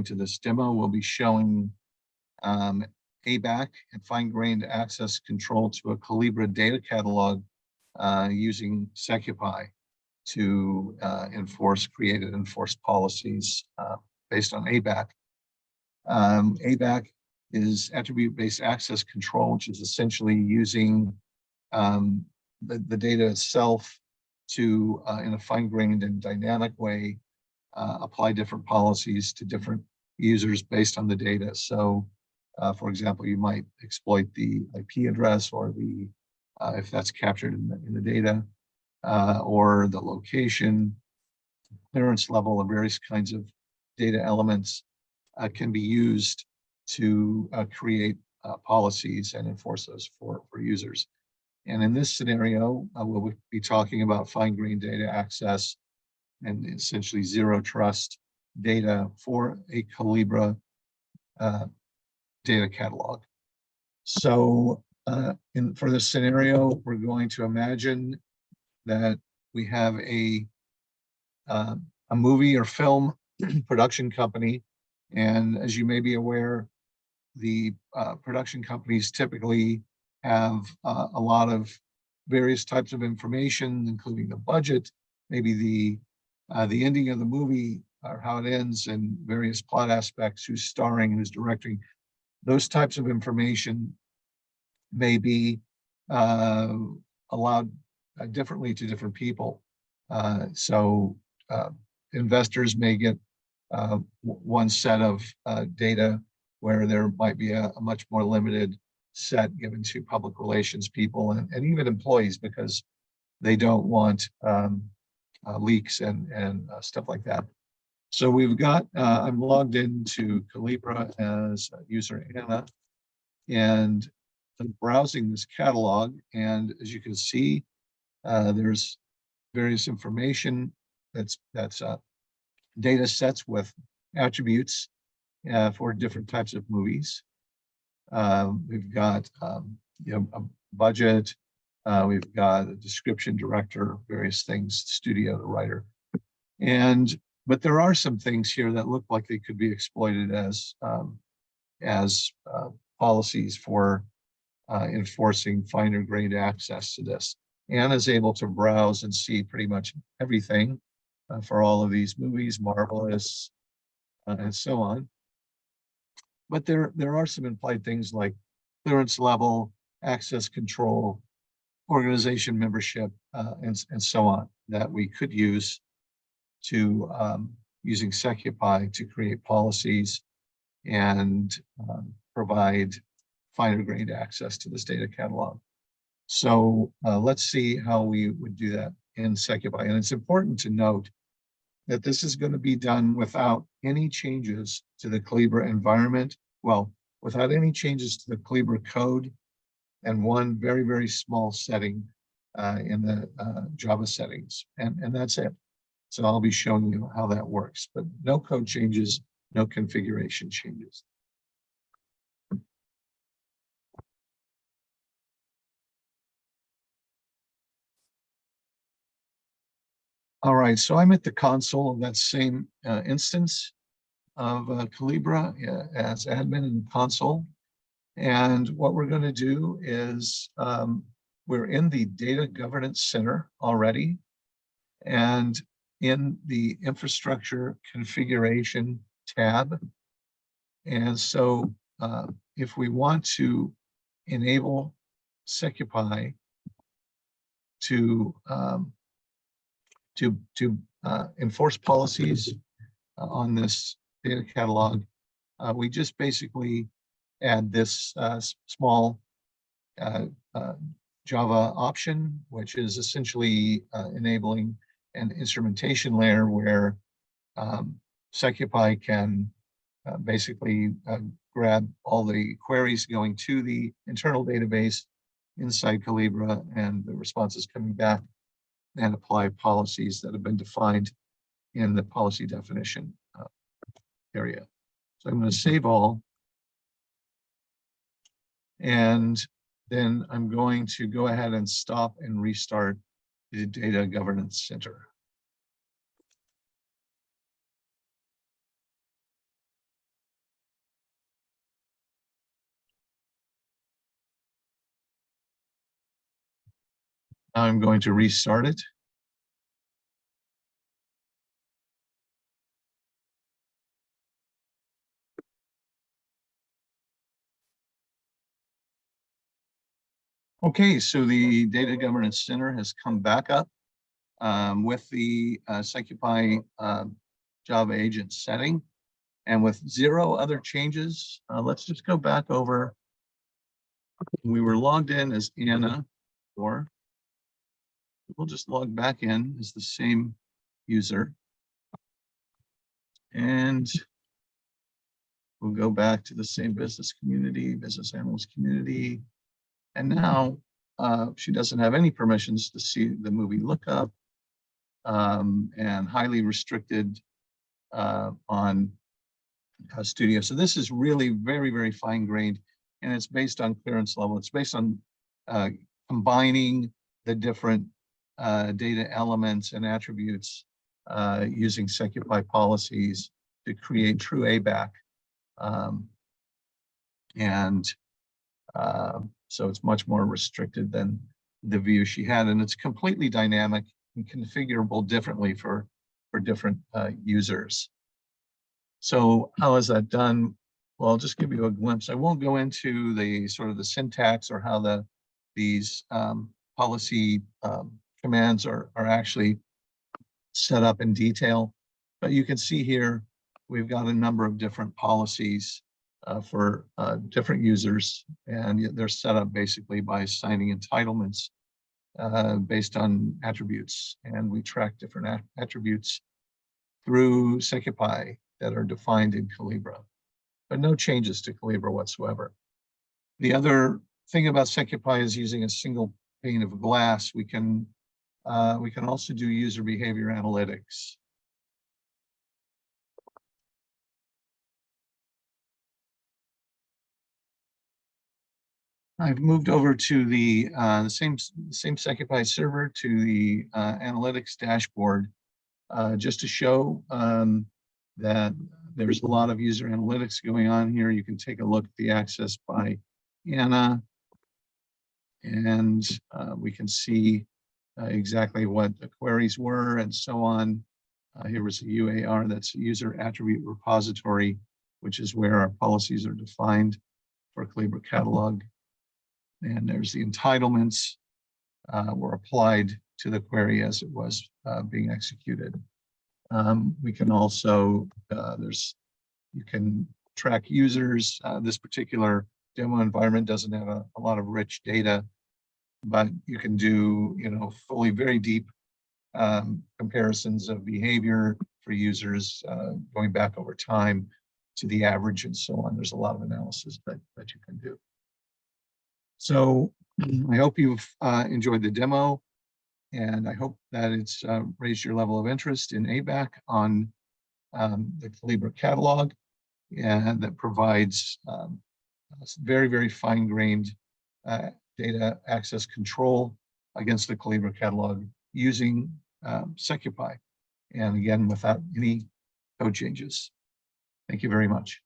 to this demo, we'll be showing ABAC and fine-grained access control to a Collibra data catalog using SecuPi to create and enforce policies based on ABAC. ABAC is attribute-based access control, which is essentially using the data itself to, in a fine-grained and dynamic way, apply different policies to different users based on the data. So, for example, you might exploit the IP address or the, if that's captured in the data, or the location, clearance level, of various kinds of data elements can be used to create policies and enforce those for users. And in this scenario, we'll be talking about fine-grained data access and essentially zero trust data for a Collibra data catalog. So for this scenario, we're going to imagine that we have a movie or film production company. And as you may be aware, the production companies typically have a lot of various types of information, including the budget, maybe the ending of the movie or how it ends, and various plot aspects, who's starring, who's directing. Those types of information may be allowed differently to different people. So investors may get one set of data, where there might be a much more limited set given to public relations people and even employees, because they don't want leaks and stuff like that. So we've got, I'm logged into Collibra as user Anna, and I'm browsing this catalog. And as you can see, there's various information that's data sets with attributes for different types of movies. We've got a budget, we've got a description, director, various things, studio, the writer. But there are some things here that look like they could be exploited as policies for enforcing finer grained access to this. Anna's able to browse and see pretty much everything for all of these movies, Marvelous, and so on. But there are some implied things like clearance level, access control, organization membership, and so on, that we could use to using SecuPi to create policies and provide finer grained access to this data catalog. So let's see how we would do that in SecuPi. And it's important to note that this is going to be done without any changes to the Collibra environment. Well, without any changes to the Collibra code, and one very, very small setting in the Java settings. And that's it. So I'll be showing you how that works, but no code changes, no configuration changes. All right, so I'm at the console of that same instance of Collibra as admin in the console. And what we're going to do is we're in the Data Governance Center already. And in the Infrastructure Configuration tab. And so if we want to enable SecuPi to enforce policies on this data catalog, we just basically add this small Java option, which is essentially enabling an instrumentation layer where SecuPi can basically grab all the queries going to the internal database inside Collibra and the responses coming back, and apply policies that have been defined in the policy definition area. So I'm going to save all. And then I'm going to go ahead and stop and restart the Data Governance Center. I'm going to restart it. Okay, so the Data Governance Center has come back up with the SecuPi Java agent setting and with 0 other changes. Let's just go back over. We were logged in as Anna, or we'll just log back in as the same user. And we'll go back to the same business community, business analyst community. And now she doesn't have any permissions to see the movie lookup and highly restricted on Studio. So this is really very, very fine-grained, and it's based on clearance level. It's based on combining the different data elements and attributes using SecuPi policies to create true ABAC. So it's much more restricted than the view she had, and it's completely dynamic and configurable differently for different users. So how is that done? Well, I'll just give you a glimpse. I won't go into the sort of the syntax or how these policy commands are actually set up in detail, but you can see here we've got a number of different policies for different users, and they're set up basically by assigning entitlements based on attributes, and we track different attributes through SecuPi that are defined in Collibra, but no changes to Collibra whatsoever. The other thing about SecuPi is using a single pane of glass. We can also do user behavior analytics. I've moved over to the same SecuPi server to the analytics dashboard just to show that there's a lot of user analytics going on here. You can take a look at the access by Anna, and we can see exactly what the queries were and so on. Here was a UAR, that's a user attribute repository, which is where our policies are defined for Collibra catalog. And there's the entitlements were applied to the query as it was being executed. We can also, you can track users. This particular demo environment doesn't have a lot of rich data, but you can do, fully very deep comparisons of behavior for users going back over time to the average and so on. There's a lot of analysis that you can do. So I hope you've enjoyed the demo, and I hope that it's raised your level of interest in ABAC on the Collibra catalog, and that provides very, very fine-grained data access control against the Collibra catalog using SecuPi, and again, without any code changes. Thank you very much.